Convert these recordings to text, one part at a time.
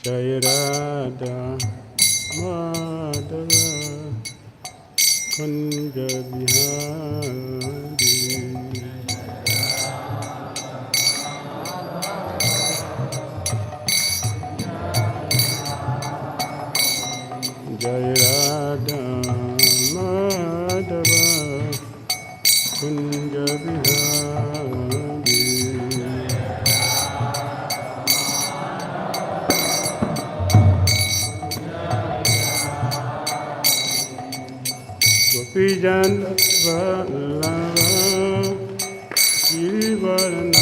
Jai Radha Madhava Kunja Bihari Jai Radha Madhava Kunja Bihari Gopijan Vallava Givarnadi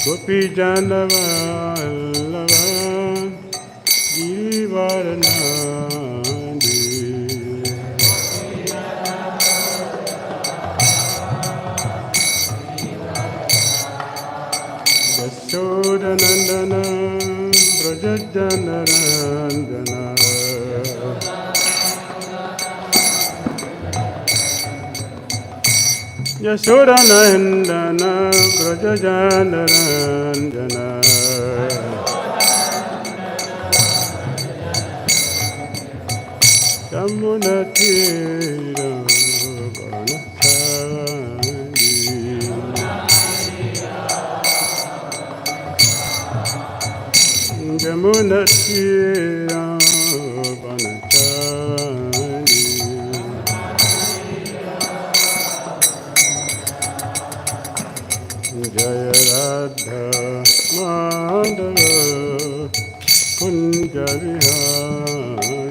Gopijan Vallava Givarnadi Yashodanandana Brajajanarandana Yashodanandana Brajajanarandana Yamunatira Vanachari Yamunatira Vanachari Jaya Radha Madhava Kunja Vihari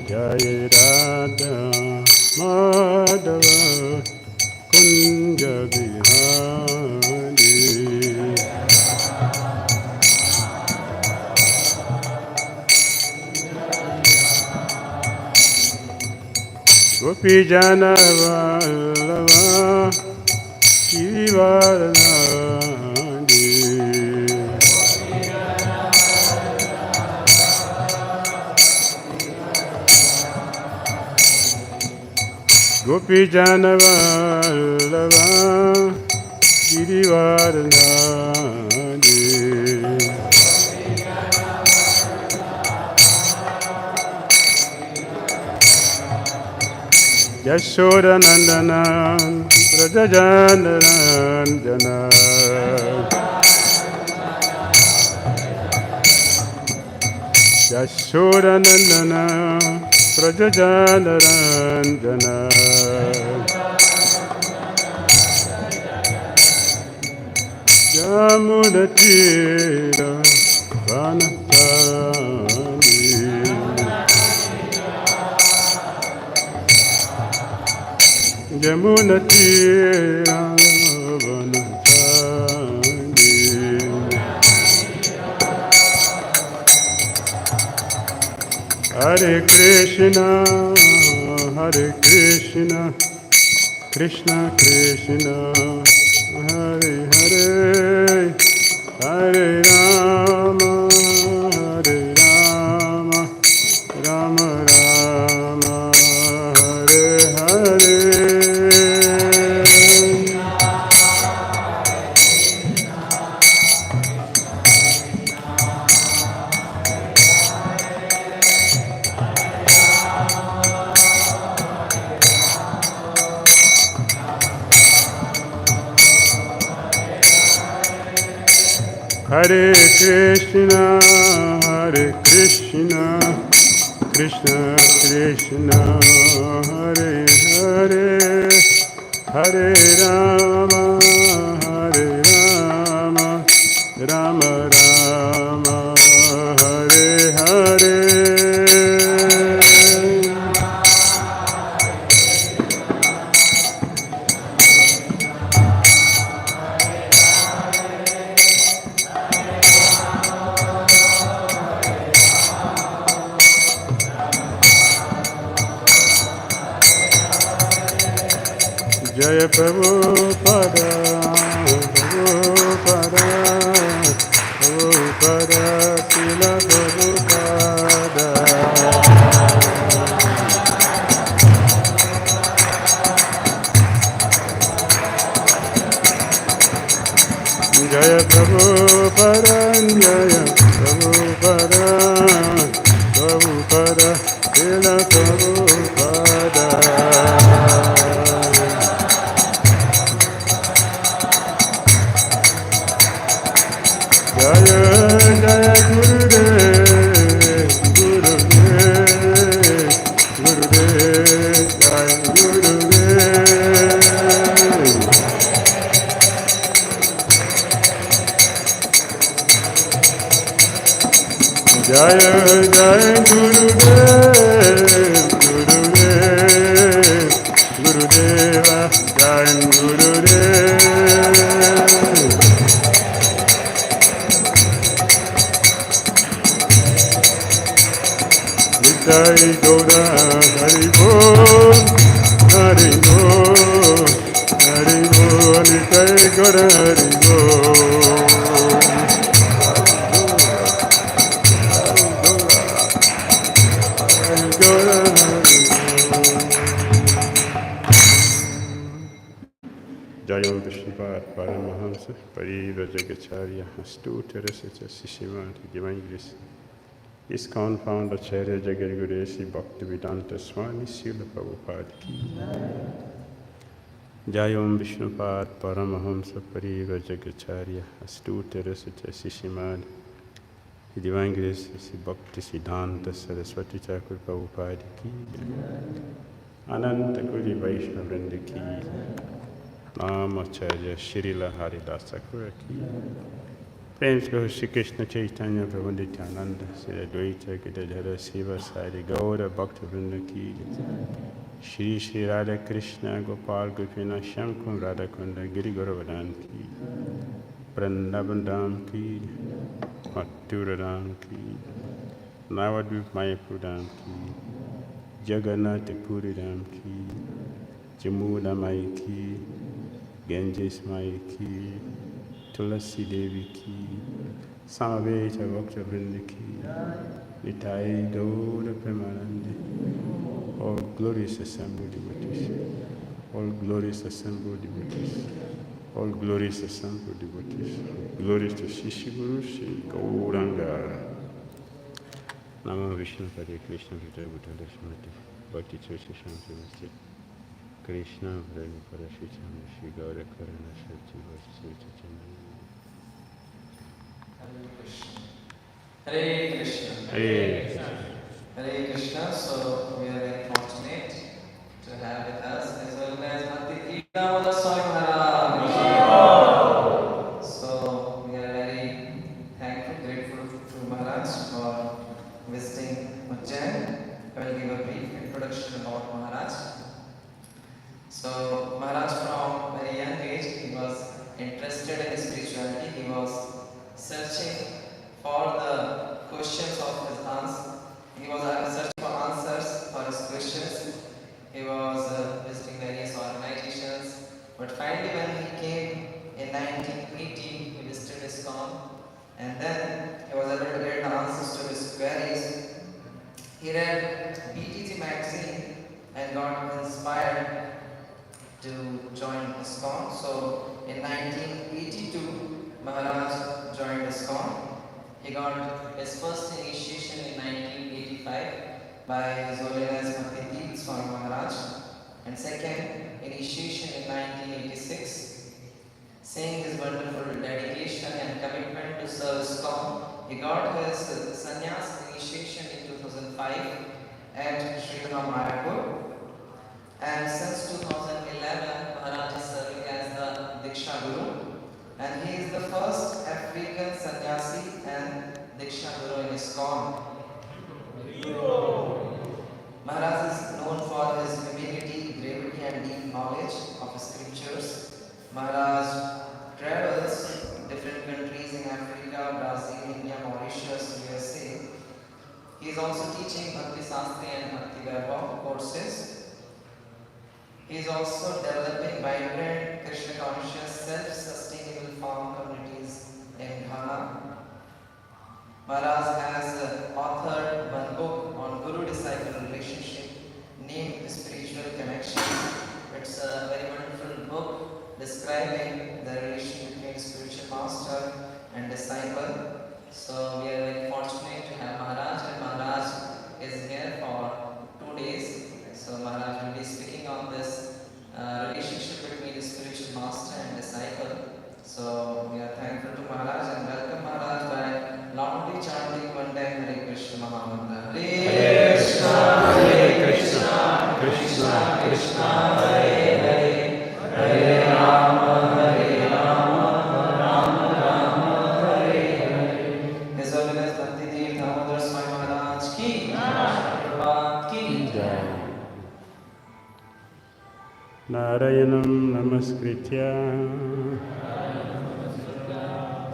Jaya Radha Madhava Kunja Vihari Gopijana Vallava Givarnadi Gopijana Vallava Givarnadi Yashodanandana Brajajanarandana Yashodanandana Brajajanarandana Yamunatira Vanachari Yamunatira Vanachari Hare Krishna Krishna Krishna Hare Hare Hare Rama Rama Rama Hare Hare Hare Krishna, Krishna Krishna, Hare Hare, Hare Rama, Jaya Prabhupada, Prabhupada, Prabhupada, Srila Prabhupada. Jaya Prabhupada, Jaya Prabhupada, Prabhupada, Srila Prabhupada. Jaya Jaya Gurudev, Gurudev, Gurudev, Jaya Gurudev. Jaya Jaya Gurudev, Gurudev, Gurudeva, Jaya Gurudev. Nitai Gaura Hari Bol, Hari Bol, Hari Bol, Nitai Gaura Hari Bol. Jayam Vishnupada Paramahamsa Pariva Jagacharya Astutarasya Sishivad Divine Grace Iskcon founder Acharya Jagadguru Sri Bhakti Vedanta Swami Srila Prabhupada ki Jayam Vishnupada Paramahamsa Pariva Jagacharya Astutarasya Sishivad Divine Grace Sri Bhakti Siddhanta Saraswati Thakur Prabhupada ki Ananta Kuri Vaishnava Vrinda ki Namacharya Srila Haridas Thakur ki Prem Shri Krishna Chaitanya Prabhu Nityananda Sri Advaita Gadadhara Siva Sari Gaura Bhakta Vrinda ki Shri Shri Radha Krishna Gopal Gopina Shankum Radha Kunda Giri Gauravadan ki Vrindavan Dham ki Mathura Dham ki Navadvip Mayapur Dham ki Jagannath Puri Dham ki Jamuna Mai ki Ganges Mai ki Tulasi Devi ki Samaveta Bhakta Vrinda ki Nitai Gaura Premanande. All glorious assembled devotees, all glorious assembled devotees, all glorious assembled devotees, glorious to Shishi Guru Shri Gauranga. Nama Vishnu Pade Krishna Vijay Bhuttala Shmati Bhakti Chochi Shanti Krishna Vrani Parashitana Shri Gaura Karana Shri Vasti Chaitanya. Hare Krishna. Hare Krishna. Hare Krishna. So we are very fortunate to have with us as well as Bhakti Damodar Swami Maharaj. So we are very thankful, grateful to Maharaj for visiting Ujjain. I will give a brief introduction about Maharaj. So Maharaj from very young age, he was interested in spirituality. He was searching for the questions of his answers. He was searching for answers for his questions. He was visiting various organizations. But finally when he came in 1980, he visited Iskcon. And then he was able to get the answers to his queries. He read BTG magazine and got inspired to join Iskcon. So in 1982, Maharaj joined Iskcon. He got his first initiation in 1985 by His Holiness Bhakti Swami Maharaj, and second initiation in 1986. Seeing his wonderful dedication and commitment to serve Iskcon, he got his sannyas initiation in 2005 at Srila Mayapur. And since 2011, Maharaj is serving as the Diksha Guru. And he is the first African sannyasi and Diksha Guru in Iskcon. Maharaj is known for his humility, gravity and deep knowledge of his scriptures. Maharaj travels different countries in Africa, Brazil, India, Mauritius, USA. He is also teaching Bhakti Sastri and Bhakti Vaibhav courses. He is also developing vibrant Krishna conscious self-sustainable farm communities in Ghana. Maharaj has authored one book on Guru-disciple relationship named Spiritual Connection. It's a very wonderful book describing the relation between spiritual master and disciple. So we are very fortunate to have Maharaj, and Maharaj is here for 2 days. So Maharaj will be speaking on this relationship between the spiritual master and disciple. So we are thankful to Maharaj and welcome Maharaj by loudly chanting one time Hare Krishna Mahamantra. Hare Krishna, Hare Krishna, Krishna Krishna, Hare Hare, Hare Rama, Hare Rama, Rama Rama, Hare Hare. His Holiness Bhakti Damodar Swami Maharaj ki, Prabhupada ki. Narayanam Namaskritya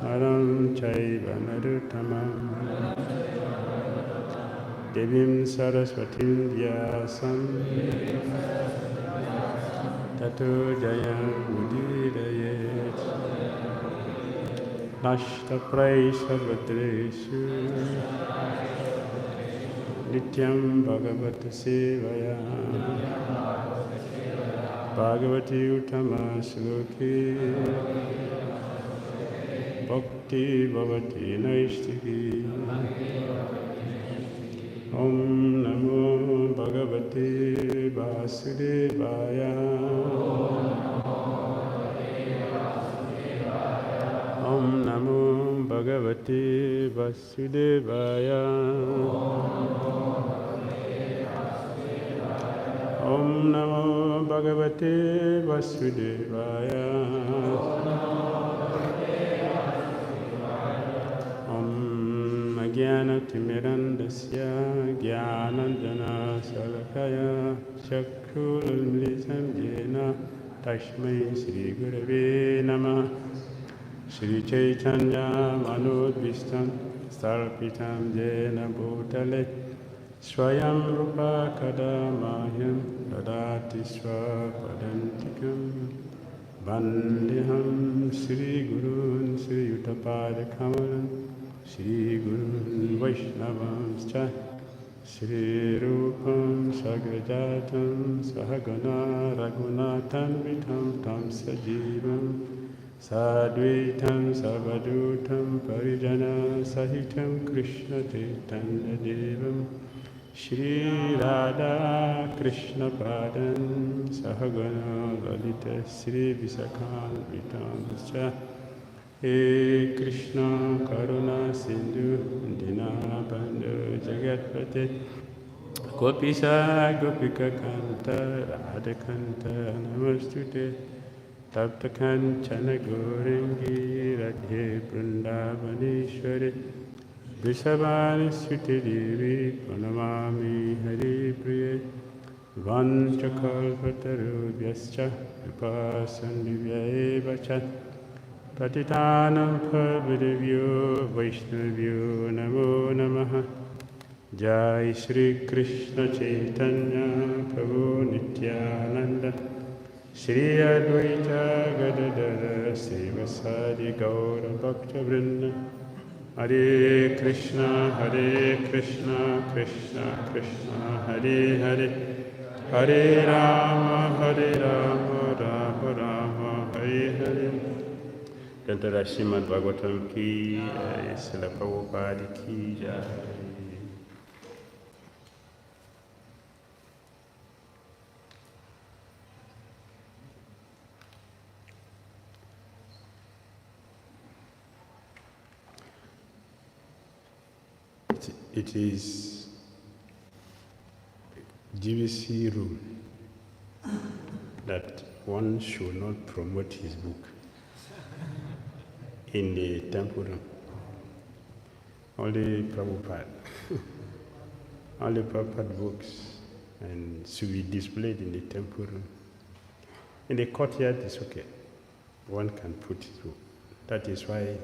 Naram Chaiva Naruttamam Devim Saraswatim Vyasam Tato Jayam Udirayet Nashta Praisha Vadreshu Nityam Bhagavata Sevaya Bhagavati Uttama Sloki Bhakti Bhavati Naistiki Om Namo Bhagavate Vasudevaya Om Namo Bhagavate Vasudevaya Om Namo Bhagavate Vasudevaya Om Jnanatimirandasya Jnananjana Salakaya Chakrulmilitam Jena Tashmai Shri Gurave Namah Shri Chaitanya Manodvistam Starpitam Jena Bhutale Swayam Rupa Kadamahyam Dadati Swapadantikam Vandeham Shri Gurun Shri Yuttapada Kamalam Shri Gurun Vaishnavamscha Shri Rupam Sagrajatam Sahagana Raghunatham Vitam Tam Sajivam Sadvitam Savadutam Parijana Sahitam Krishna Chaitanya Devam Shri Radha Krishna Padan Sahagana Lalita Shri Visakhan Vitamscha He Krishna Karuna Sindhu Dinabandhu Jagatpate Gopisa Gopika Kanta Radha Kanta Namastute Tapta Kanchana Gorangi Radhe Vrindavaneshwari Vrishabhani Sriti Devi Pranamami Hari Priye Vanchakalpatarubhyascha Vipasandivyaevacha Patitanam Pavidevyo Vaishnavyo Namo Namaha Jai Shri Krishna Chaitanya Prabhu Nityananda Shri Advaita Gadadara Srivasadi Gaura Bhakta Vrinda Hare Krishna Krishna Krishna Hare Hare Hare Rama Rama Rama Hare Hare. Dantara Srimad Bhagavatam ki jai, Srila Prabhupada ki jai. It is GBC rule that one should not promote his book in the temple room. Only Prabhupada, only Prabhupada books, and should be displayed in the temple room. In the courtyard, it's okay. One can put his book. That is why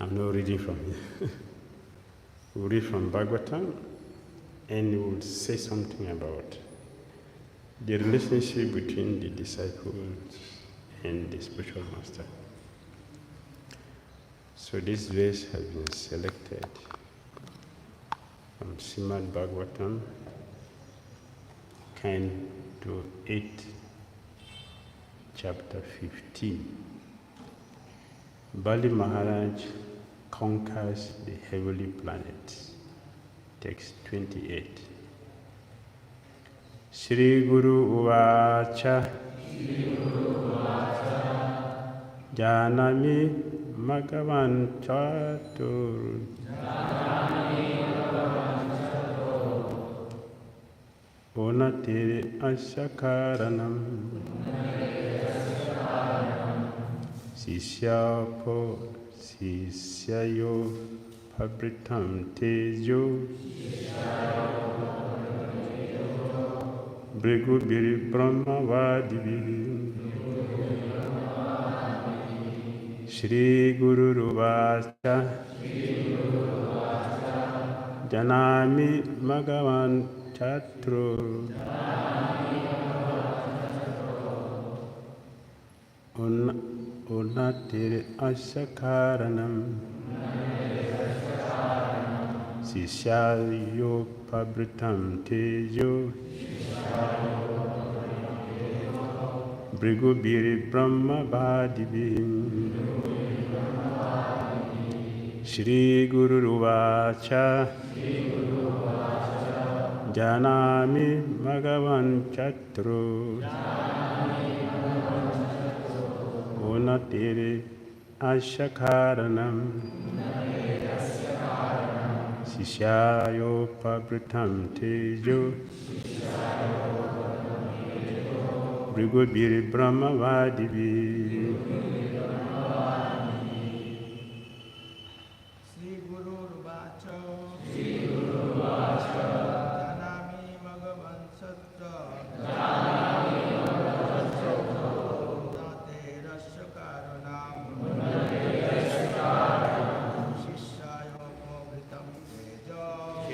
I'm not reading from here. We'll read from Bhagavatam, and we'll say something about the relationship between the disciples and the spiritual master. So this verse has been selected from Srimad Bhagavatam, Canto 8, Chapter 15. Bali Maharaj conquers the heavenly planets. Text 28. Shri Guru Uvacha Janami Magavan Chatur Onatiri Ashakaranam Sisyapo Sisyayo Pabritam Tejo Brigu Biri Brahma Vadivi Shri Guru Ruvacha Janami Magavan Chatru Unatiri Ashakaranam Sisyayo Pabritam Tejo Brigu Biri Brahma Vadivi Shri Guru Ruvacha Janami Magavan Chatru Unatiri Ashakaranam Sisyayo Pabritam Tejo Brigu Biri Brahma Vadivi Sri Guru Ruvacha Janami Magavan Sattva Unate Rasakaranam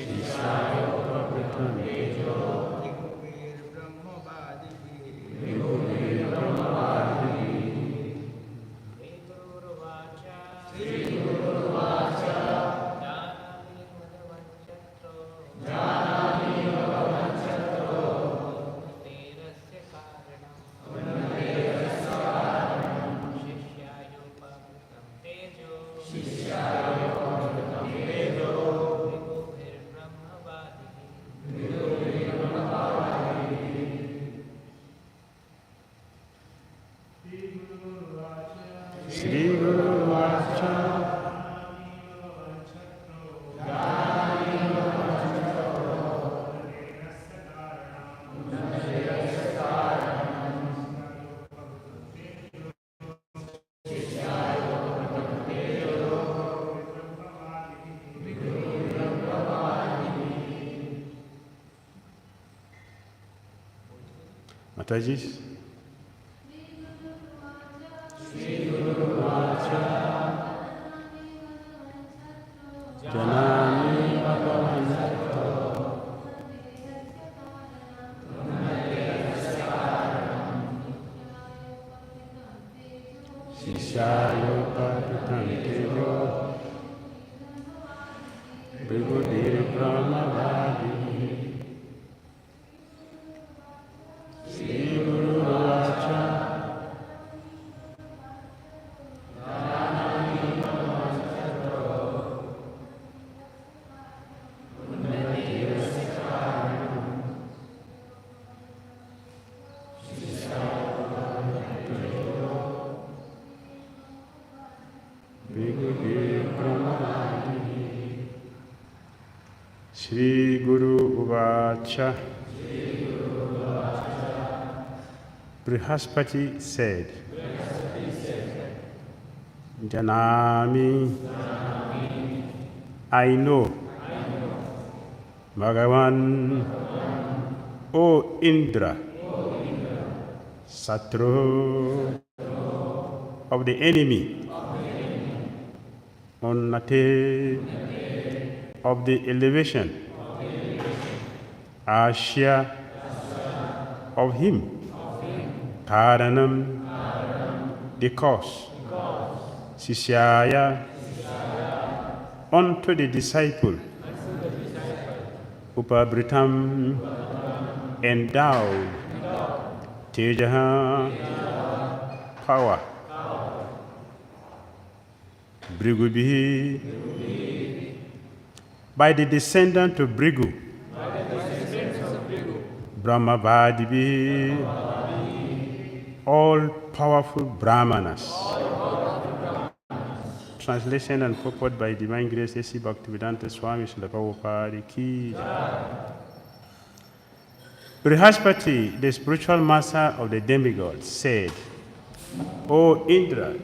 Shishayo Pabritam Tejo Digubir Brahma Vadivi Shri Guru Vacha Mataji. Janami Bhagavan Sisyayo Pabritam Tejo Brigu Biri Brahma Vadivi Shri Guru Vacha Shri Guru Uvacha Brihaspati said, Janami, I know, Bhagavan, O Indra, Satru of the enemy, Unnate of the elevation, Asya of him. Karanam, the cause. Sishyaya, unto the disciple. Upabritam, endowed. Tejaha, power. Bhrigubihi, by the descendant of Bhrigu. Brahmavadibihi, all powerful Brahmanas. Translation and purport by Divine Grace A.C. Bhaktivedanta Swami Srila Prabhupada Ki. Brihaspati, the spiritual master of the demigods, said, O Indra,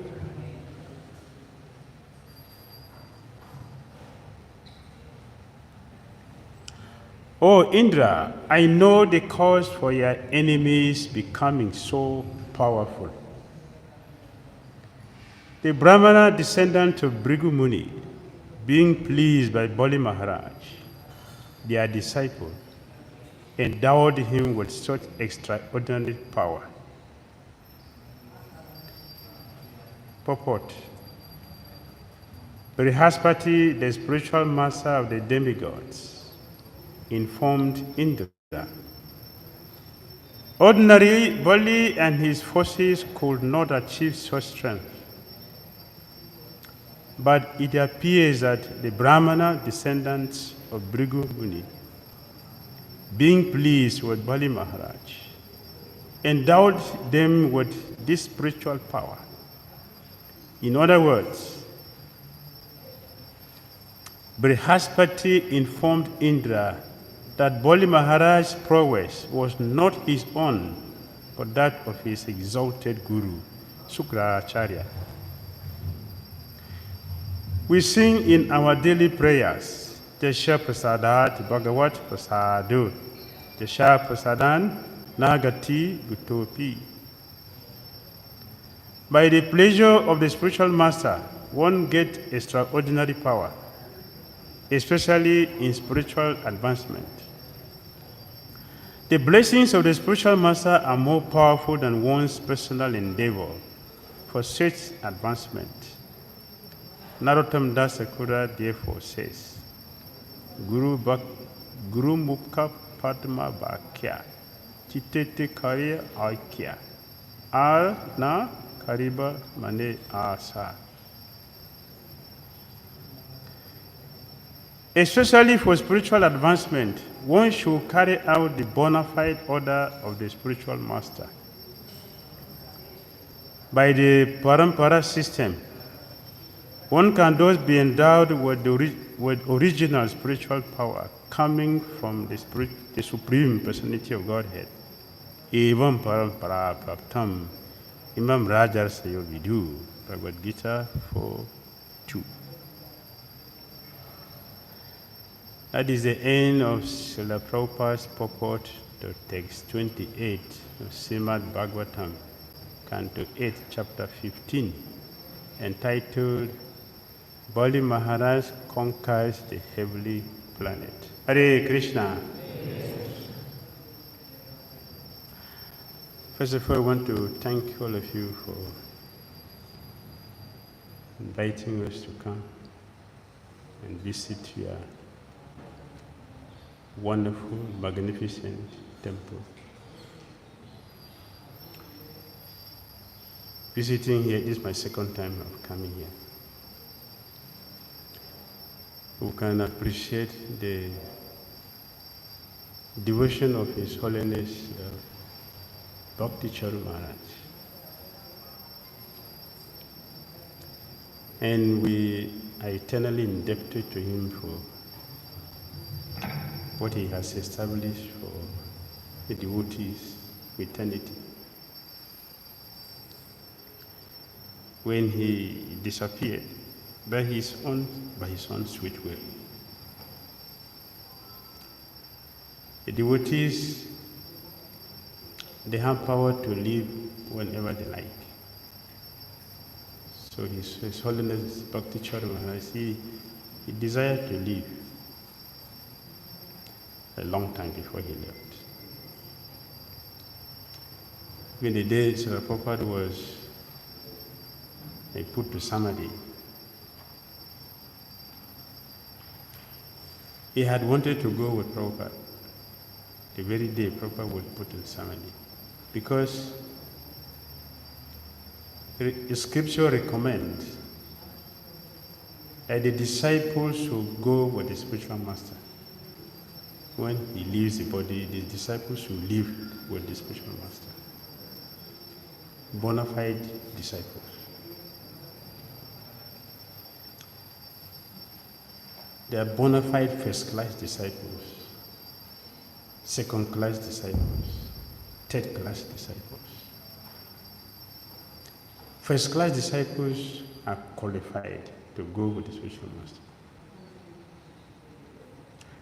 I know the cause for your enemies becoming so powerful. The Brahmana descendant of Bhrigu Muni, being pleased by Bali Maharaj, their disciple, endowed him with such extraordinary power. Purport. Brihaspati, the spiritual master of the demigods, informed Indra. Ordinarily, Bali and his forces could not achieve such strength. But it appears that the Brahmana descendants of Bhrigu Muni, being pleased with Bali Maharaj, endowed them with this spiritual power. In other words, Brihaspati informed Indra that Bali Maharaj's prowess was not his own, but that of his exalted guru, Sukracharya. We sing in our daily prayers, Desha Prasadat Bhagavat Prasadu, Desha Prasadan Nagati Gutopi. By the pleasure of the spiritual master, one gets extraordinary power, especially in spiritual advancement. The blessings of the spiritual master are more powerful than one's personal endeavor for such advancement. Narottam Das Thakura therefore says, Guru Mukha Padma Bhakya, Chitete Karya Aikya, Ar Na Kariba Mane Asa. Especially for spiritual advancement, one should carry out the bona fide order of the spiritual master. By the Parampara system, one can thus be endowed with original spiritual power coming from the Supreme Personality of Godhead. Evam Parampara Praptam, Imam Rajar Sayogidu, Bhagavad Gita 4:2. That is the end of Srila Prabhupada's purport to text 28 of Srimad Bhagavatam, Canto 8, Chapter 15, entitled Bali Maharaj Conquers the Heavenly Planet. Hare Krishna. First of all, I want to thank all of you for inviting us to come and visit your wonderful, magnificent temple. Visiting here, this is my second time of coming here. We can appreciate the devotion of His Holiness Bhakti Charu Maharaj. And we are eternally indebted to him for what he has established for the devotees of eternity. When he disappeared, by his own sweet will, the devotees, they have power to live whenever they like. So His Holiness Bhakti Charan Maharaj, he desired to live a long time before he left. In the day Srila Prabhupada was put to Samadhi, he had wanted to go with Prabhupada the very day Prabhupada was put in Samadhi, because the scripture recommends that the disciples should go with the spiritual master. When he leaves the body, the disciples should live with the spiritual master. Bona fide disciples. They are bona fide first-class disciples, second-class disciples, third-class disciples. First-class disciples are qualified to go with the spiritual master.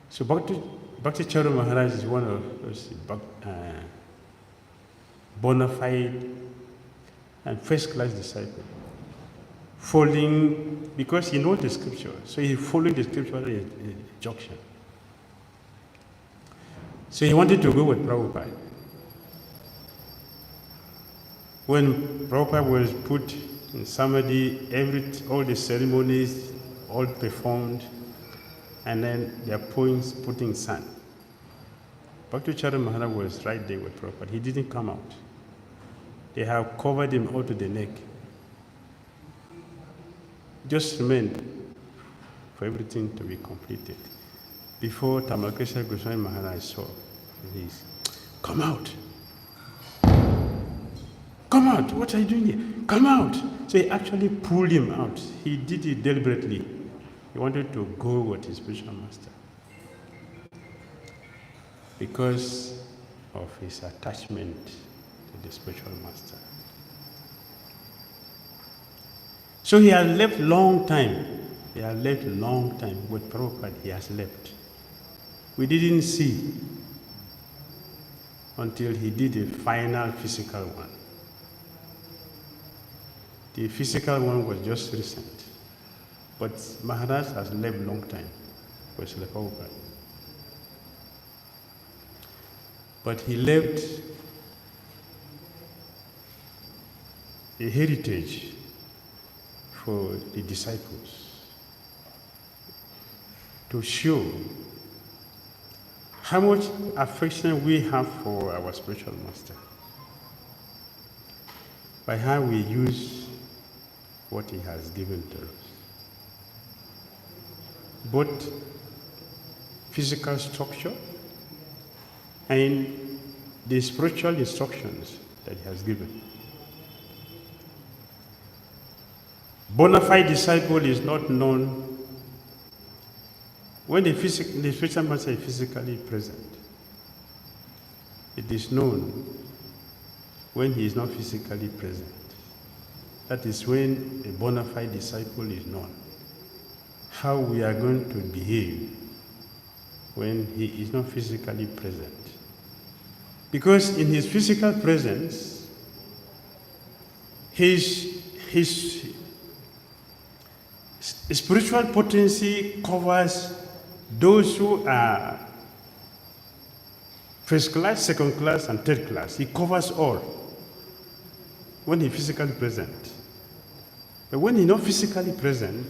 So Bhakti Charu Maharaj is one of those bona fide and first-class disciples, following, because he knows the scripture, so he followed the scriptural injunction. So he wanted to go with Prabhupada. When Prabhupada was put in Samadhi, all the ceremonies, all performed, and then their points put in sun. Bhakti Charan Maharaj was right there with Prabhupada. He didn't come out. They have covered him all to the neck. Just remained for everything to be completed. Before Tamalkrishna Goswami Maharaj saw, he's, come out. Come out, what are you doing here? Come out. So he actually pulled him out. He did it deliberately. He wanted to go with his spiritual master because of his attachment to the spiritual master. So he has left long time. He has left long time with Prabhupada. He has left. We didn't see until he did the final physical one. The physical one was just recent. But Maharaj has left long time for Srila Prabhupada. But he left a heritage for the disciples to show how much affection we have for our spiritual master by how we use what he has given to us. Both physical structure and the spiritual instructions that he has given. Bona fide disciple is not known when the spiritual master is physically present. It is known when he is not physically present. That is when a bona fide disciple is known. How we are going to behave when he is not physically present. Because in his physical presence, his spiritual potency covers those who are first class, second class, and third class. He covers all when he's physically present. But when he's not physically present,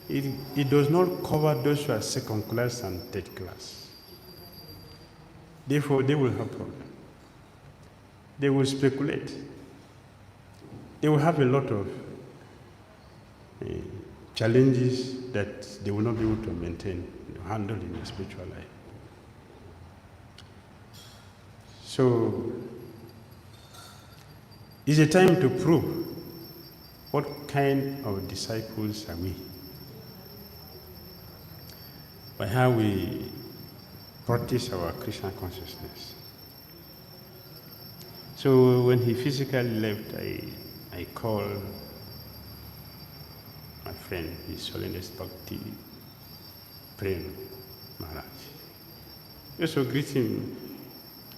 it does not cover those who are second class and third class. Therefore, they will have problem. They will speculate. They will have a lot of challenges that they will not be able to maintain, handle in their spiritual life. So, it's a time to prove what kind of disciples are we, by how we practice our Krishna consciousness. So when he physically left, I called my friend, His Holiness Bhakti Prem Maharaj. Just to greet him,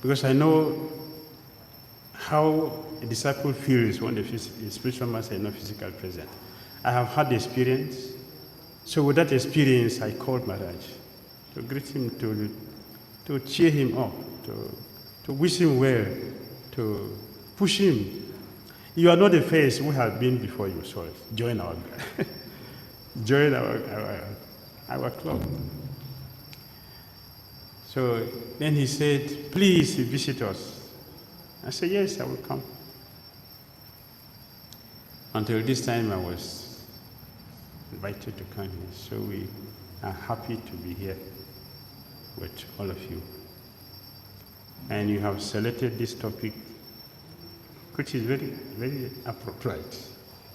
because I know how a disciple feels when the spiritual master is not physically present. I have had the experience. So with that experience, I called Maharaj to greet him, to cheer him up, to wish him well, to Push him. You are not the first who have been before you, so join our join our club. So then he said, please visit us. I said, yes, I will come. Until this time I was invited to come here. So we are happy to be here with all of you. And you have selected this topic, which is very, very appropriate.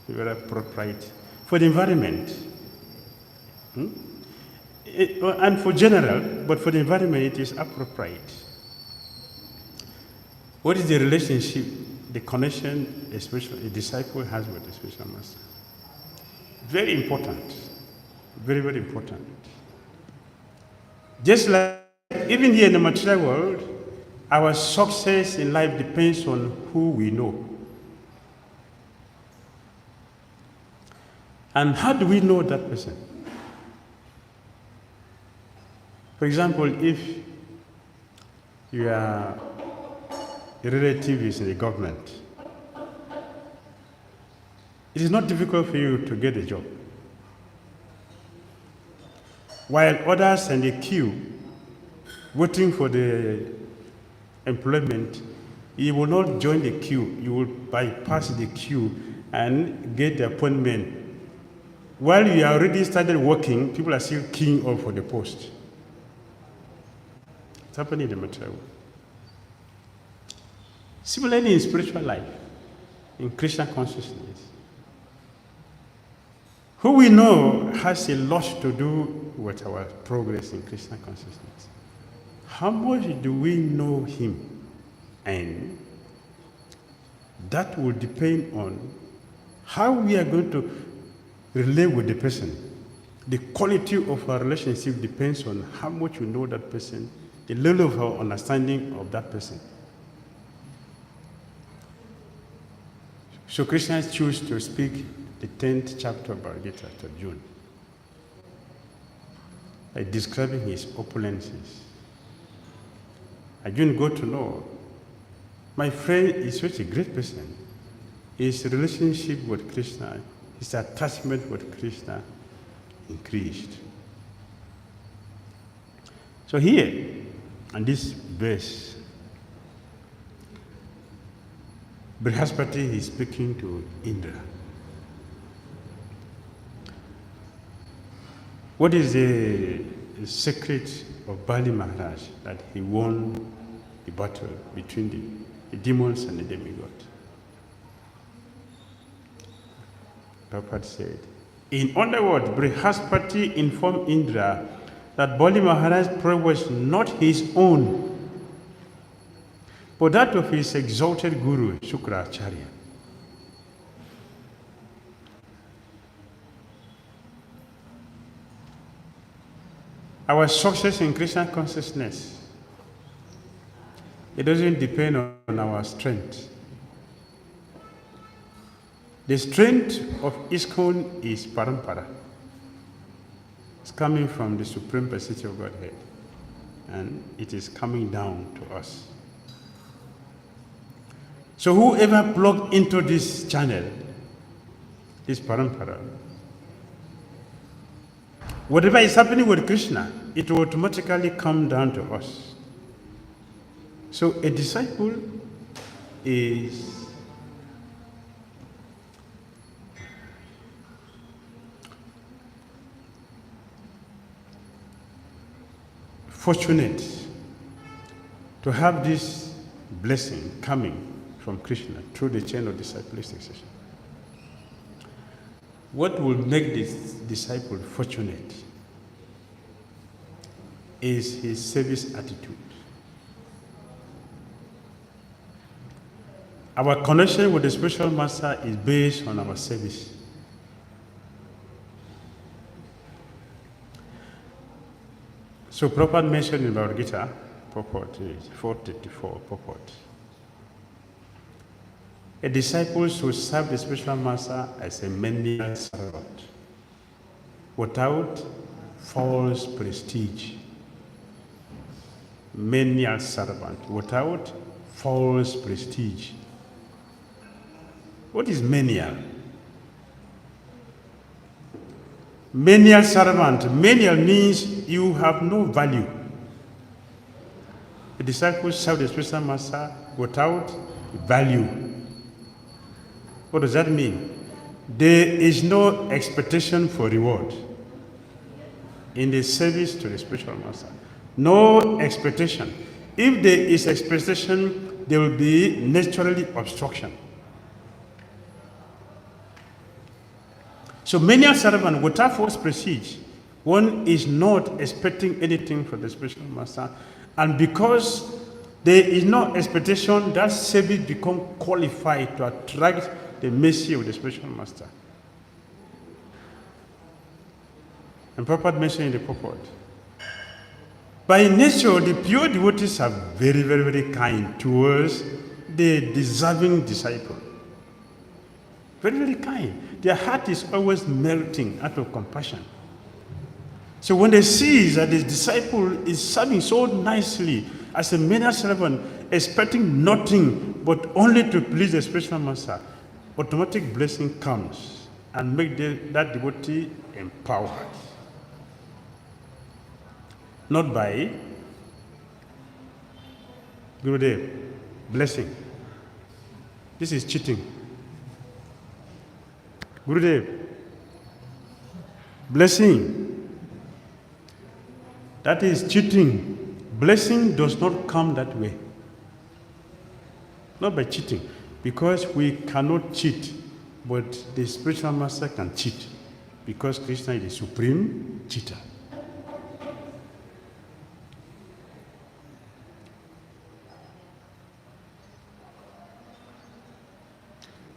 Very appropriate for the environment. And for general, but for the environment it is appropriate. What is the relationship, the connection a disciple has with the spiritual master? Very important. Very, very important. Just like even here in the material world, our success in life depends on who we know. And how do we know that person? For example, if you are a relative is in the government, it is not difficult for you to get a job. While others in the queue, waiting for the employment, you will not join the queue. You will bypass the queue and get the appointment. While you are already started working, people are still queuing up for the post. It's happening in the material world. Similarly in spiritual life, in Krishna consciousness, who we know has a lot to do with our progress in Krishna consciousness. How much do we know him? And that will depend on how we are going to relate with the person. The quality of our relationship depends on how much we know that person, the level of our understanding of that person. So Christians choose to speak the 10th chapter of Bhagavad Gita to June by describing his opulences. Arjuna got to know, my friend is such a great person. His relationship with Krishna, his attachment with Krishna increased. So here, on this verse, Brihaspati is speaking to Indra. What is the secret of Bali Maharaj that he won the battle between the demons and the demigod? Prabhupada said, in other words, Brihaspati informed Indra that Bali Maharaj's prayer was not his own, but that of his exalted guru, Shukracharya. Our success in Krishna consciousness, it doesn't depend on our strength. The strength of Iskcon is parampara. It's coming from the Supreme Personality of Godhead, and it is coming down to us. So whoever plugged into this channel is parampara. Whatever is happening with Krishna, it will automatically come down to us. So a disciple is fortunate to have this blessing coming from Krishna through the chain of disciplic succession. What will make this disciple fortunate is his service attitude. Our connection with the spiritual master is based on our service. So Prabhupada mentioned in Bhagavad Gita, purport 434 purport. A disciple should serve the spiritual master as a menial servant, without false prestige. Menial servant, without false prestige. What is menial? Menial servant. Menial means you have no value. The disciples serve the spiritual master without value. What does that mean? There is no expectation for reward in the service to the spiritual master. No expectation. If there is expectation, there will be naturally obstruction. So many are servant without false prestige. One is not expecting anything from the spiritual master, and because there is no expectation, that service becomes qualified to attract the mercy of the spiritual master. And Prabhupada mentioned in the purport, by nature, the pure devotees are very, very, very kind towards the deserving disciple. Very, very kind. Their heart is always melting out of compassion. So when they see that the disciple is serving so nicely as a menial servant, expecting nothing but only to please the spiritual master, automatic blessing comes and make that devotee empowered. Not by Gurudev, blessing. This is cheating. Gurudev, blessing. That is cheating. Blessing does not come that way. Not by cheating. Because we cannot cheat, but the spiritual master can cheat. Because Krishna is the supreme cheater.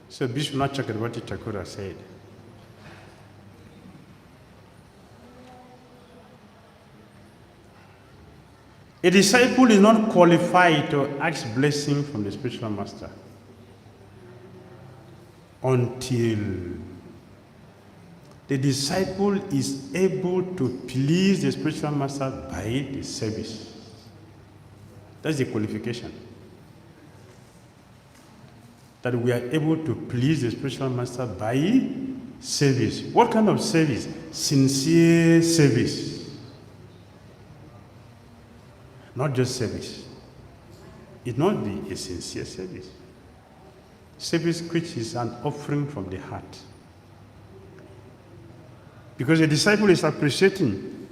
So Vishwanath Chakravarti Thakura said, a disciple is not qualified to ask blessing from the spiritual master until the disciple is able to please the spiritual master by the service. That's the qualification. That we are able to please the spiritual master by service. What kind of service? Sincere service. Not just service. It not be a sincere service. Service which is an offering from the heart. Because the disciple is appreciating,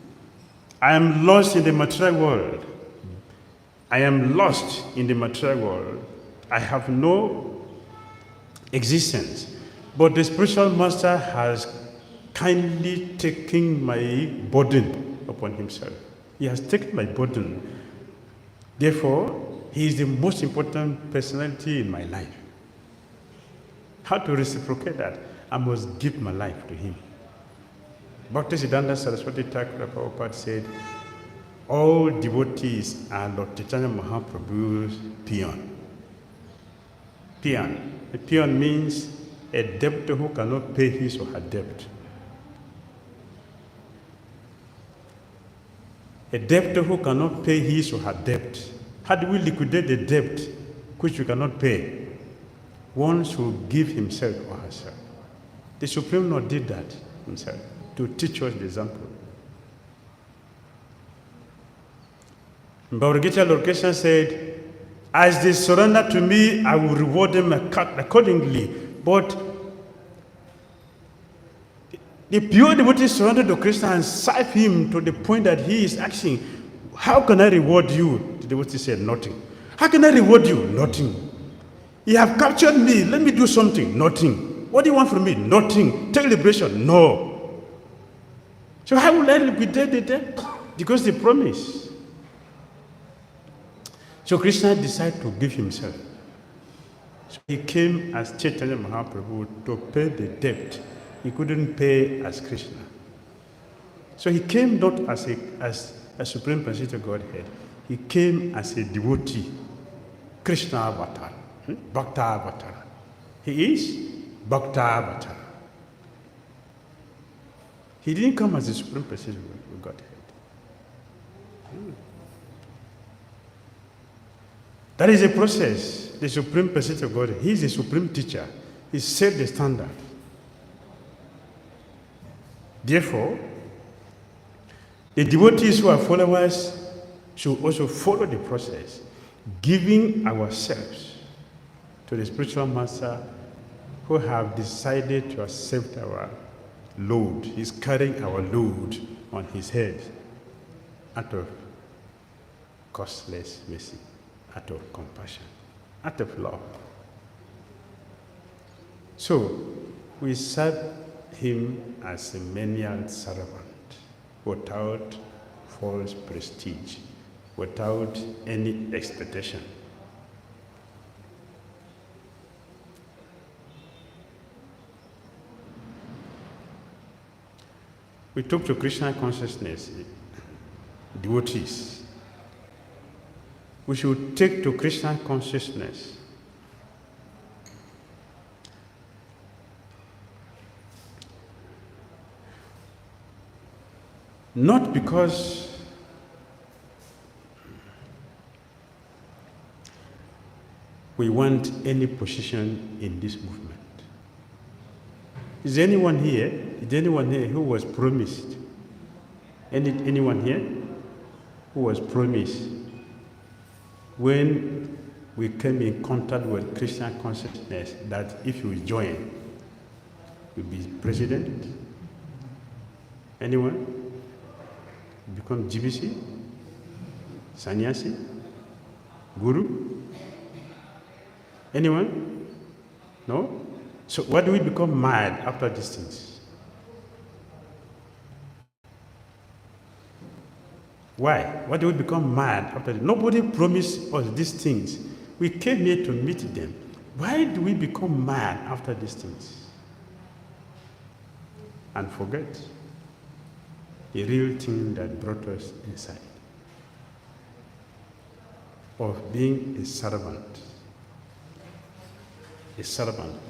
I am lost in the material world. I am lost in the material world. I have no existence. But the spiritual master has kindly taken my burden upon himself. He has taken my burden. Therefore, he is the most important personality in my life. How to reciprocate that? I must give my life to him. Bhakti Siddhanta Saraswati Thakur Prabhupada said, all devotees are Lord Chaitanya Mahaprabhu's peon. Peon. A peon means a debtor who cannot pay his or her debt. A debtor who cannot pay his or her debt. How do we liquidate the debt which we cannot pay? One should give himself or herself. The Supreme Lord did that himself to teach us the example. Bhagavad Gita Lord Krishna said, as they surrender to me, I will reward them accordingly. But the pure devotee surrender to Krishna and serve him to the point that he is asking, how can I reward you? The devotee said, nothing. How can I reward you? Nothing. You have captured me. Let me do something. Nothing. What do you want from me? Nothing. Take liberation. No. So how will I liquidate the debt? Because the promise. So Krishna decided to give himself. So he came as Chaitanya Mahaprabhu to pay the debt he couldn't pay as Krishna. So he came not as a supreme personality of Godhead. He came as a devotee, Krishna avatar, Bhakta avatar. He is Bhakta avatar. He didn't come as a supreme personality of Godhead. That is a process. The supreme personality of God, he is the supreme teacher. He set the standard. Therefore, the devotees who are followers should also follow the process, giving ourselves to the spiritual master who have decided to accept our load. He's carrying our load on his head out of costless mercy, out of compassion, out of love. So, we serve him as a menial servant, without false prestige, without any expectation. We talk to Krishna consciousness, devotees. We should take to Krishna consciousness not because we want any position in this movement. Is there anyone here who was promised? Anyone here who was promised when we came in contact with Krishna consciousness that if you join, you'll be president? Anyone? Become GBC? Sannyasi? Guru? Anyone? No? So why do we become mad after these things? Why? Why do we become mad after this? Nobody promised us these things. We came here to meet them. Why do we become mad after these things? And forget the real thing that brought us inside, of being a servant,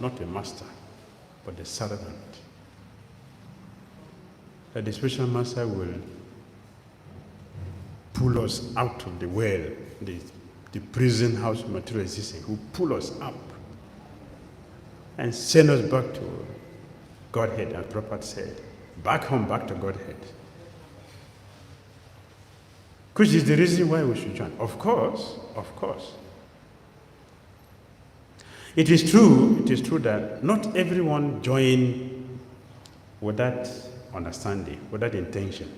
not a master, but a servant. That the spiritual master will pull us out of the well, the prison house of material existence, will pull us up and send us back to Godhead, as Prabhupada said, back home, back to Godhead. Which is the reason why we should join. Of course. It is true that not everyone join with that understanding, with that intention.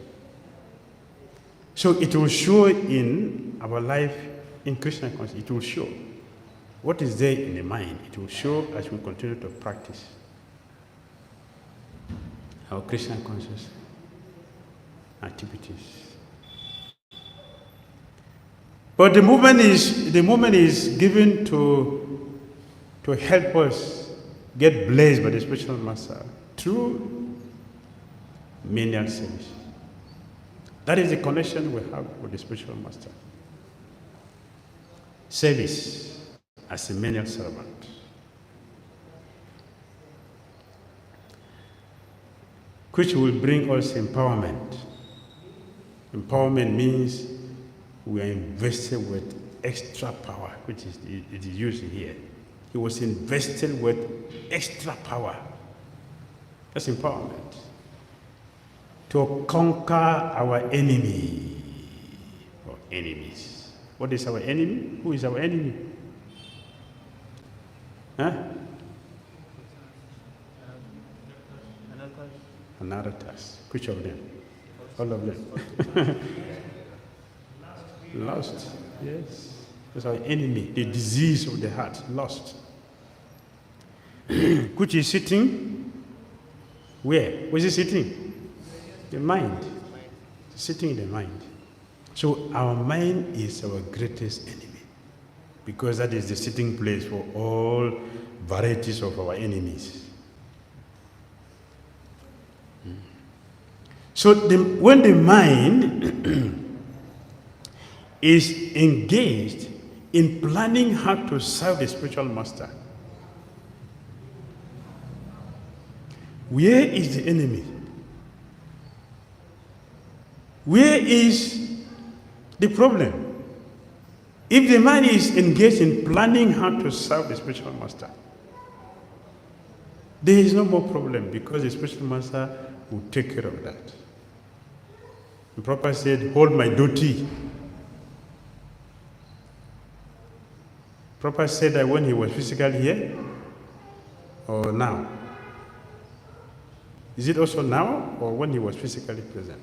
So it will show in our life in Krishna consciousness. It will show what is there in the mind. It will show as we continue to practice our Krishna conscious activities. But the movement is given to help us get blessed by the spiritual master through menial service. That is the connection we have with the spiritual master. Service as a menial servant. Which will bring us empowerment. Empowerment means we are invested with extra power, which is it is used here. He was invested with extra power. That's empowerment. To conquer our enemy or enemies. What is our enemy? Who is our enemy? Anarthas. Which of them? All of them. Lust. Yes. That's our enemy. The disease of the heart. Lust. Which is sitting where? Where is it sitting? The mind. Sitting in the mind. So our mind is our greatest enemy, because that is the sitting place for all varieties of our enemies. So when the mind is engaged in planning how to serve the spiritual master, where is the enemy? Where is the problem? If the mind is engaged in planning how to serve the spiritual master, there is no more problem because the spiritual master will take care of that. The Prabhupada said, hold my duty. Prabhupada said that when he was physically here, or now? Is it also now, or when he was physically present?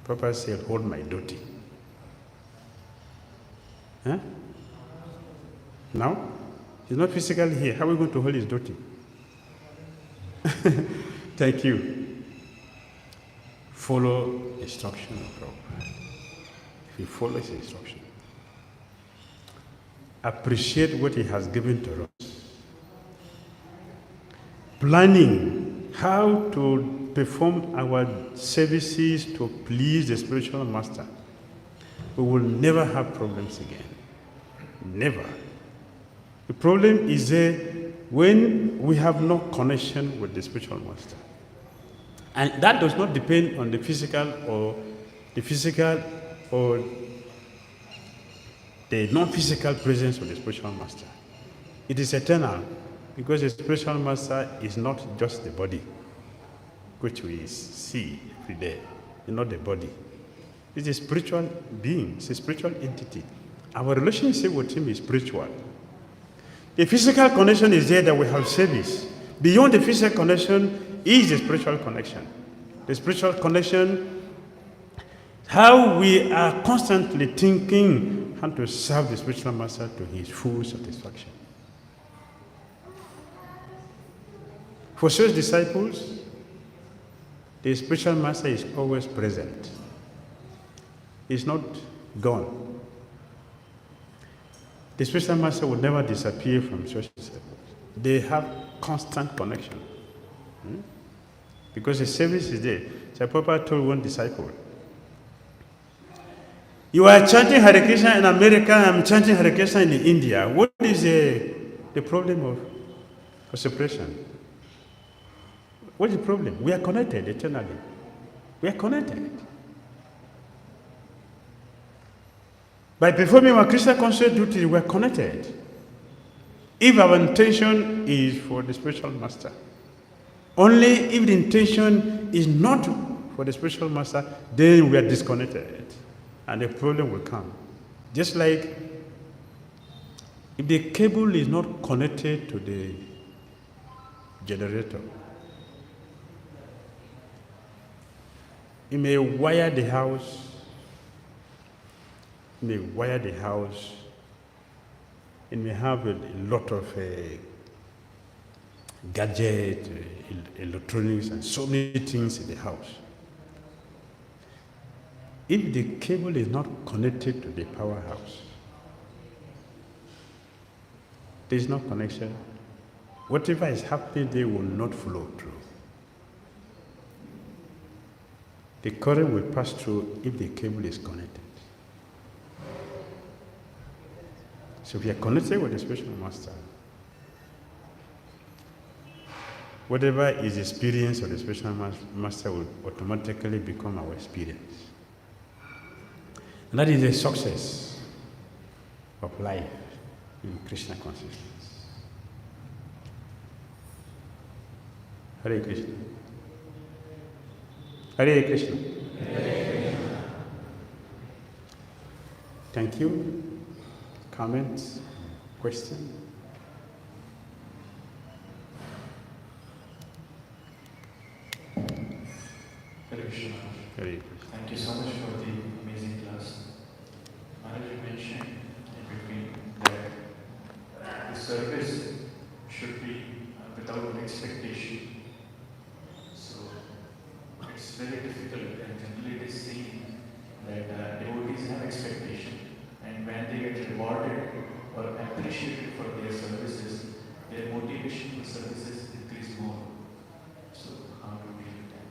Prabhupada said, hold my duty. Huh? Now? He's not physically here. How are we going to hold his duty? Thank you. Follow instruction of Prabhupada. If you follow his instruction, appreciate what he has given to us. Planning how to perform our services to please the spiritual master. We will never have problems again. Never. The problem is there when we have no connection with the spiritual master. And that does not depend on the physical or the non-physical presence of the spiritual master. It is eternal because the spiritual master is not just the body, which we see every day. It's not the body. It's a spiritual being. It's a spiritual entity. Our relationship with him is spiritual. The physical connection is there that we have service. Beyond the physical connection is the spiritual connection. The spiritual connection, how we are constantly thinking how to serve the spiritual master to his full satisfaction. For such disciples, the spiritual master is always present. He's not gone. The spiritual master will never disappear from such disciples. They have constant connection. Because the service is there. So Prabhupada told one disciple, you are chanting Hare Krishna in America, I'm chanting Hare Krishna in India. What is the problem of separation? What is the problem? We are connected eternally. We are connected. By performing our Krishna conscious duty, we are connected. If our intention is for the spiritual master, only if the intention is not for the spiritual master, then we are disconnected. And the problem will come. Just like if the cable is not connected to the generator, you may wire the house, it may have a lot of gadgets, electronics, and so many things in the house. If the cable is not connected to the powerhouse, there is no connection. Whatever is happening there will not flow through. The current will pass through if the cable is connected. So if we are connected with the spiritual master, whatever is the experience of the spiritual master will automatically become our experience. And that is the success of life in Krishna consciousness. Hare Krishna. Hare Krishna. Hare Krishna. Thank you. Comments? Questions? Hare Krishna. Hare Krishna. Thank you so much for the amazing class. Maharaj, you mentioned in between that the service should be without expectation. So it's very difficult, and generally it is seen that devotees have expectation, and when they get rewarded or appreciated for their services, their motivation for services increase more. So how do we do that?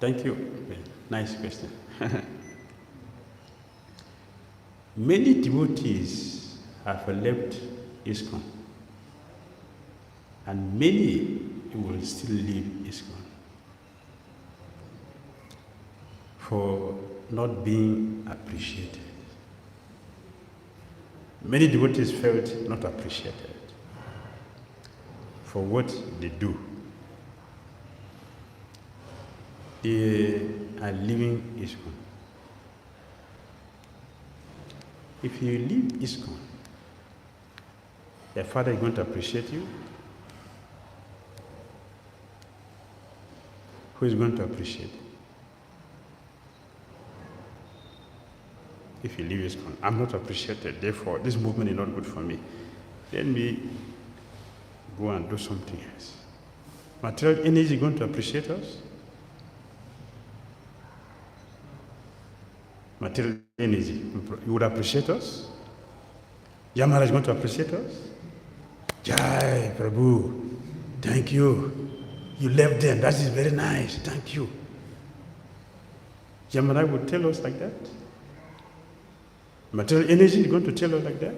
Thank you. Nice question. Many devotees have left Iskcon, and many will still leave Iskcon for not being appreciated. Many devotees felt not appreciated. for what they do. They are living Iskcon. If you leave Iskcon, your father is going to appreciate you. Who is going to appreciate you? If you leave Iskcon, I'm not appreciated, therefore this movement is not good for me. Let me go and do something else. Material energy is going to appreciate us. Material energy, you would appreciate us. Maharaj is going to appreciate us. Jai, Prabhu, thank you. You left them, that is very nice, thank you. Maharaj would tell us like that. Material energy is going to tell us like that.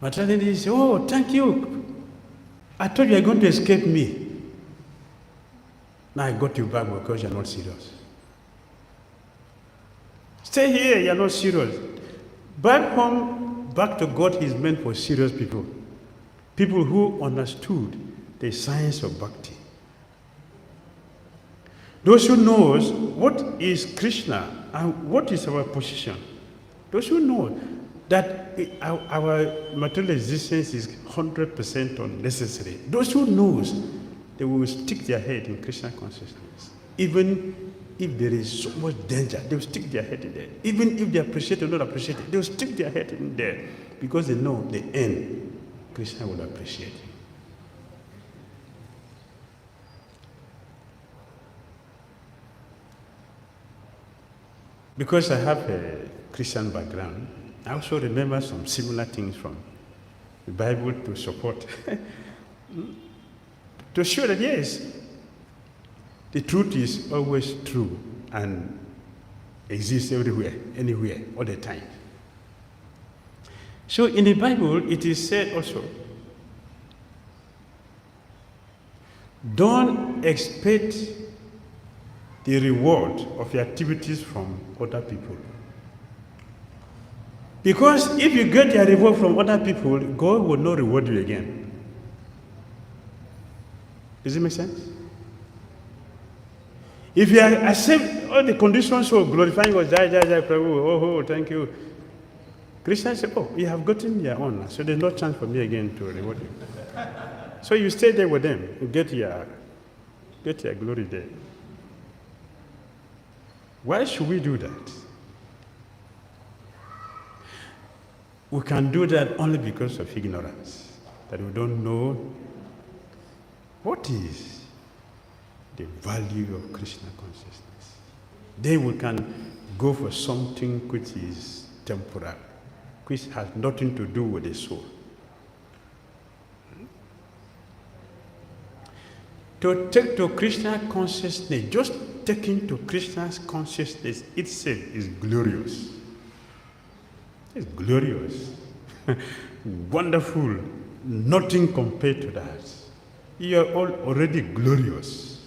Material energy says, oh, thank you. I thought you were going to escape me. Now I got you back because you're not serious. Stay here, you're not serious. Back home, back to God is meant for serious people. People who understood the science of Bhakti. Those who knows what is Krishna and what is our position. Those who know that our material existence is 100% unnecessary. Those who knows, they will stick their head in Krishna consciousness. Even if there is so much danger, they will stick their head in there. Even if they appreciate or not appreciate it, they will stick their head in there because they know the end, Krishna will appreciate it. Because I have a Christian background, I also remember some similar things from the Bible to support. To show that yes, the truth is always true and exists everywhere, anywhere, all the time. So in the Bible, it is said also, don't expect the reward of your activities from other people. Because if you get your reward from other people, God will not reward you again. Does it make sense? If you accept all the conditions for glorifying God, Jai, Jai, Jai, Prabhu, oh, thank you. Christians say, oh, you have gotten your own, so there's no chance for me again to reward you. So you stay there with them and get your glory there. Why should we do that? We can do that only because of ignorance, that we don't know what is the value of Krishna consciousness. Then we can go for something which is temporal, which has nothing to do with the soul. To take to Krishna consciousness, just taking to Krishna's consciousness itself is glorious. It's glorious. Wonderful. Nothing compared to that. You are all already glorious.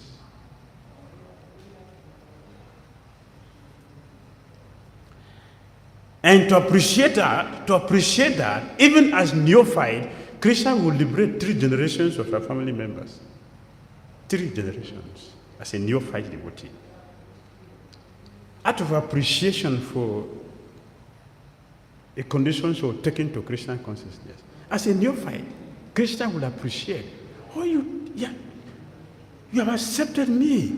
And to appreciate that, even as neophyte, Krishna will liberate 3 generations of our family members. 3 generations as a neophyte devotee. Out of appreciation for a condition for taking to Krishna consciousness. As a neophyte, Krishna will appreciate, oh, you have accepted me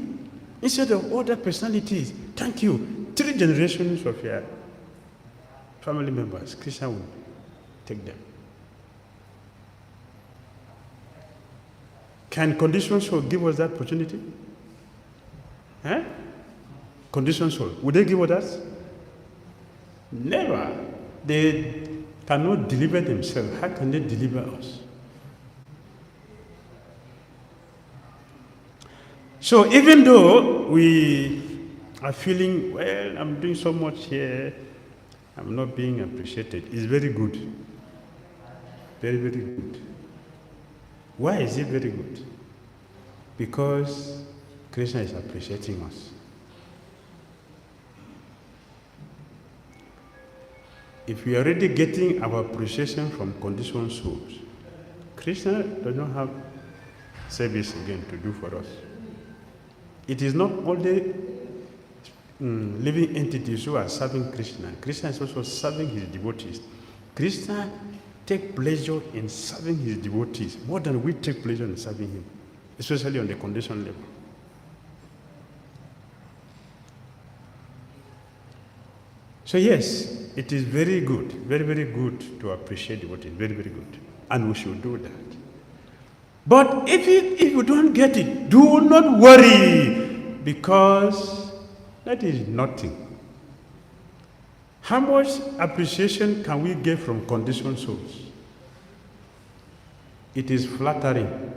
instead of other personalities. Thank you. 3 generations of your family members, Krishna will take them. Can conditions for give us that opportunity? Conditions for, would they give us that? Never. They cannot deliver themselves. How can they deliver us? So even though we are feeling, well, I'm doing so much here, I'm not being appreciated, it's very good. Very, very good. Why is it very good? Because Krishna is appreciating us. If we are already getting our appreciation from conditioned souls, Krishna does not have service again to do for us. It is not only living entities who are serving Krishna. Krishna is also serving his devotees. Krishna takes pleasure in serving his devotees more than we take pleasure in serving him, especially on the conditioned level. So yes, it is very good, very, very good to appreciate devotees, very, very good. And we should do that. But if you don't get it, do not worry, because that is nothing. How much appreciation can we get from conditioned souls? It is flattering,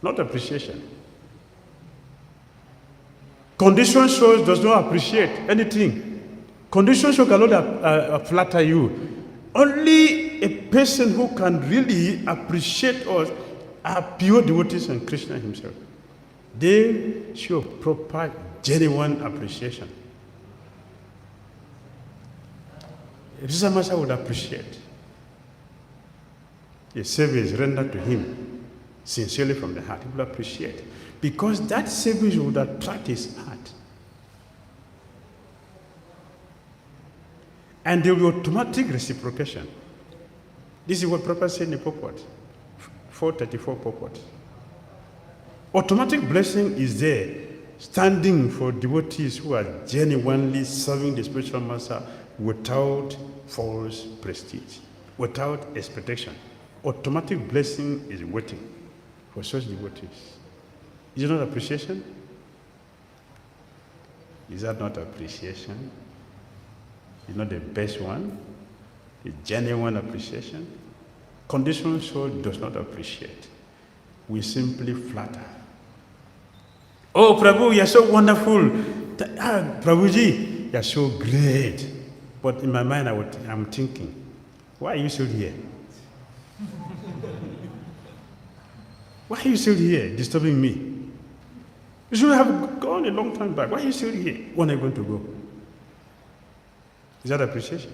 not appreciation. Conditioned souls does not appreciate anything. Conditioned souls cannot flatter you. Only a person who can really appreciate us are pure devotees and Krishna himself. They show proper, genuine appreciation. If Samasa would appreciate a service rendered to him sincerely from the heart, he would appreciate, because that service would attract his heart. And there will be automatic reciprocation. This is what Prabhupada said in the purport, 434 purport. Automatic blessing is there, standing for devotees who are genuinely serving the spiritual master without false prestige, without expectation. Automatic blessing is waiting for such devotees. Is it not appreciation? Is that not appreciation? Is not the best one? The genuine appreciation? Conditional soul does not appreciate. We simply flatter. Oh, Prabhu, you are so wonderful. Prabhuji, you are so great. But in my mind, I'm thinking, why are you still here? Why are you still here disturbing me? You should have gone a long time back. Why are you still here? When are you going to go? Is that appreciation?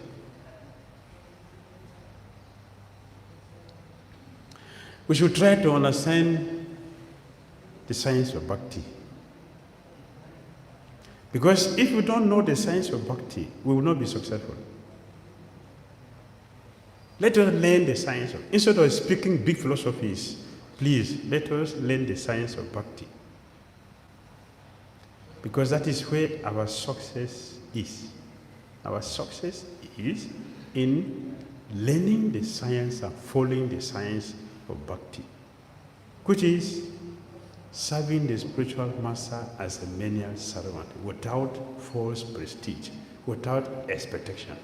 We should try to understand the science of Bhakti. Because if we don't know the science of Bhakti, we will not be successful. Let us learn the science of, instead of speaking big philosophies, please, let us learn the science of Bhakti. Because that is where our success is. Our success is in learning the science and following the science of Bhakti, which is serving the spiritual master as a menial servant without false prestige, without expectation.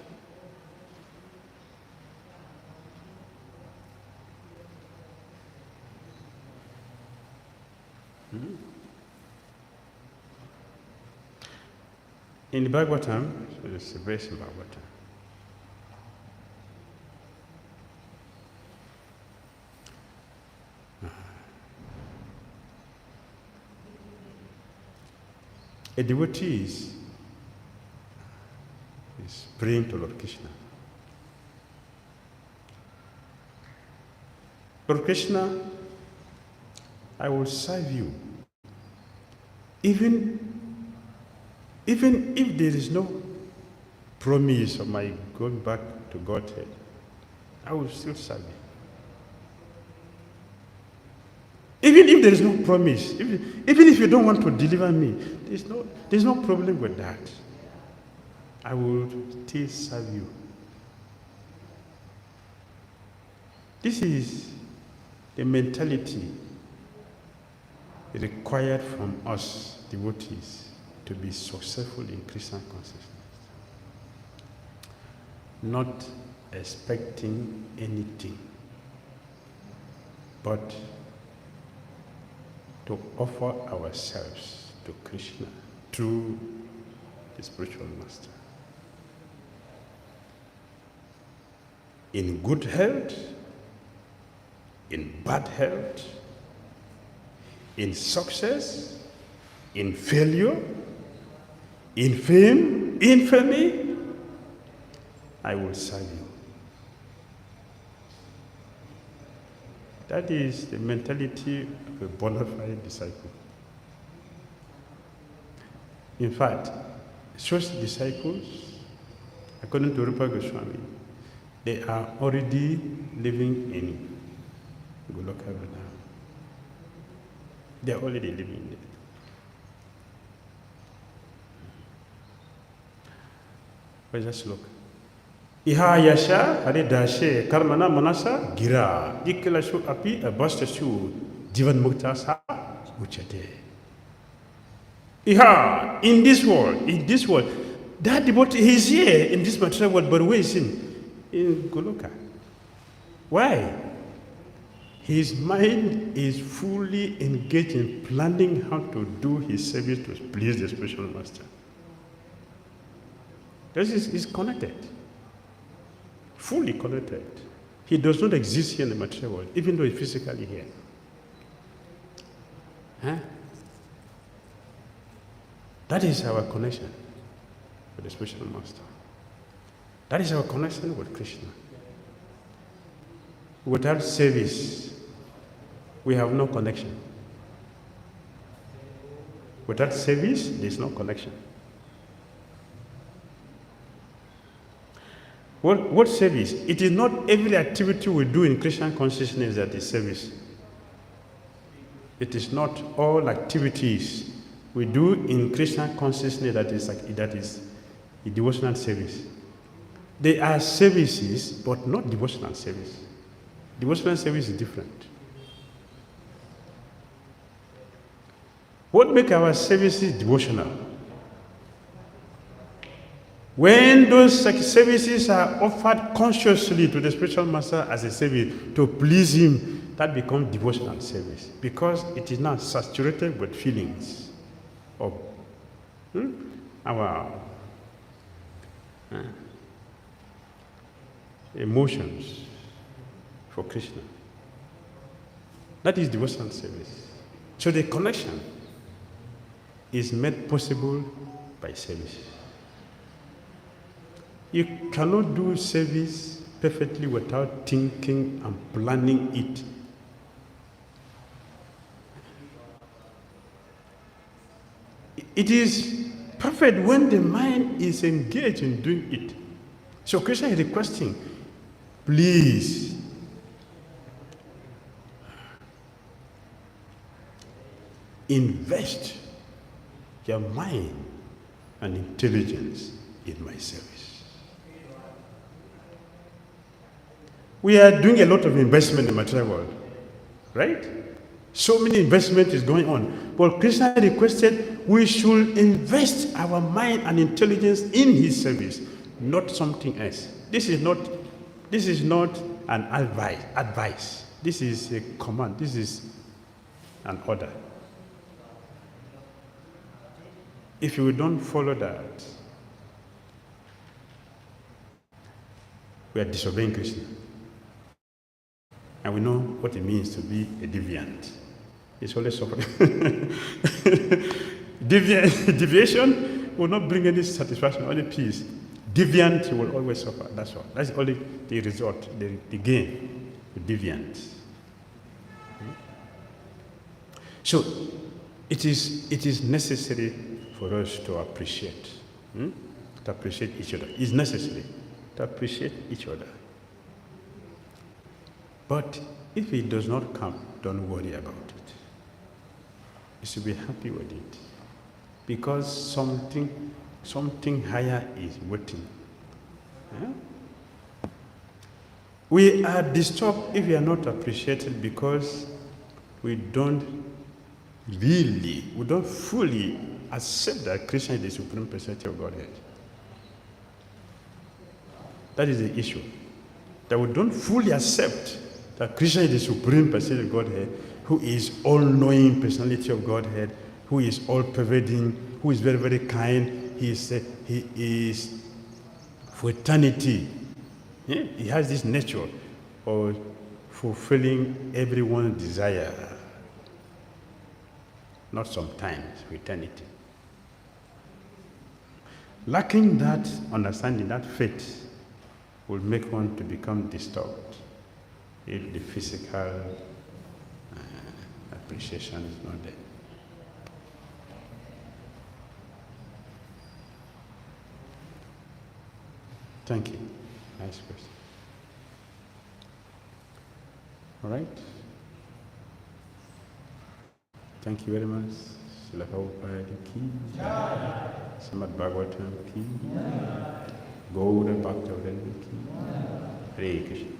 In the Bhagavatam, it's a verse in Bhagavatam. A devotee is praying to Lord Krishna. Lord Krishna, I will serve you. Even if there is no promise of my going back to Godhead, I will still serve you. Even if there is no promise, even if you don't want to deliver me, there's no problem with that. I will still serve you. This is the mentality required from us devotees to be successful in Krishna consciousness. Not expecting anything, but to offer ourselves to Krishna through the spiritual master. In good health, in bad health, in success, in failure, in fame, infamy, I will serve you. That is the mentality of a bona fide disciple. In fact, such disciples, according to Rupa Goswami, they are already living in Goloka Vrindavan. They are already living there. But just look. Iha yasha hare dashe karmana manasa gira ikilashu api abastashu jivan mukta sa uchate. Iha, in this world, that devotee, he is here in this material world, but where is he? In Goloka. Why? His mind is fully engaged in planning how to do his service to please the spiritual master. This is connected, fully connected. He does not exist here in the material world, even though he's physically here. Huh? That is our connection with the spiritual master. That is our connection with Krishna. Without service, we have no connection. Without service, there is no connection. What service? It is not every activity we do in Christian consciousness that is service. It is not all activities we do in Christian consciousness that is a devotional service. There are services, but not devotional service. Devotional service is different. What makes our services devotional? When those services are offered consciously to the spiritual master as a service to please him, that becomes devotional service because it is now saturated with feelings of our emotions for Krishna. That is devotional service. So the connection is made possible by service. You cannot do service perfectly without thinking and planning it. It is perfect when the mind is engaged in doing it. So Krishna is requesting, please, invest your mind and intelligence in my service. We are doing a lot of investment in the material world, right? So many investment is going on. But Krishna requested we should invest our mind and intelligence in his service, not something else. This is not an advice. This is a command. This is an order. If you don't follow that, we are disobeying Krishna. And we know what it means to be a deviant. It's always suffering. Deviation will not bring any satisfaction, only peace. Deviant will always suffer. That's all. That's only the result, the gain, the deviant. So it is necessary for us to appreciate each other. It's necessary to appreciate each other. But if it does not come, don't worry about it. You should be happy with it. Because something higher is waiting. Yeah? We are disturbed if we are not appreciated because we don't fully accept that Krishna is the Supreme Personality of Godhead. That is the issue. That we don't fully accept that Krishna is the Supreme Personality of Godhead, who is all-knowing Personality of Godhead, who is all-pervading, who is very, very kind. He is for eternity. Yeah? He has this nature of fulfilling everyone's desire. Not sometimes, for eternity. Lacking that understanding, that faith, will make one to become disturbed if the physical appreciation is not there. Thank you. Nice question. All right. Thank you very much. Srila Prabhupada ki, Srimad Bhagavatam ki, Gaura Bhakti ki, Hare Krishna.